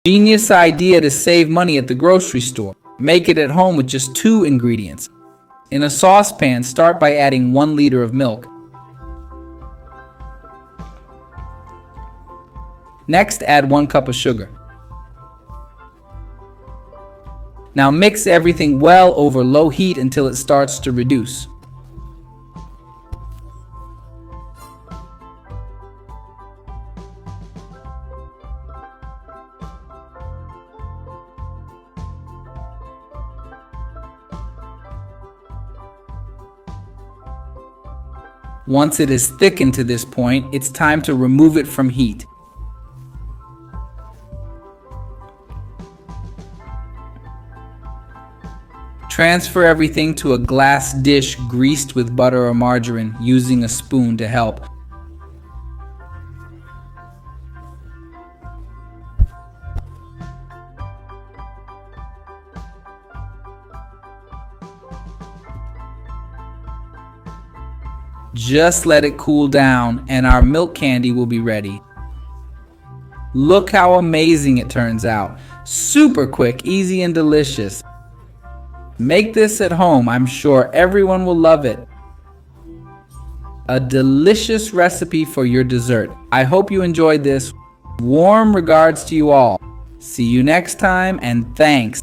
Genius idea to save money at the grocery store. Make it at home with just 2 ingredients. In a saucepan, start by adding 1 liter of milk. Next, add 1 cup of sugar. Now mix everything well over low heat until it starts to reduce. Once it is thickened to this point, it's time to remove it from heat. Transfer everything to a glass dish greased with butter or margarine, using a spoon to help. Just let it cool down and our milk candy will be ready. Look how amazing it turns out. Super quick, easy, and delicious. Make this at home. I'm sure everyone will love it. A delicious recipe for your dessert. I hope you enjoyed this. Warm regards to you all. See you next time, and thanks.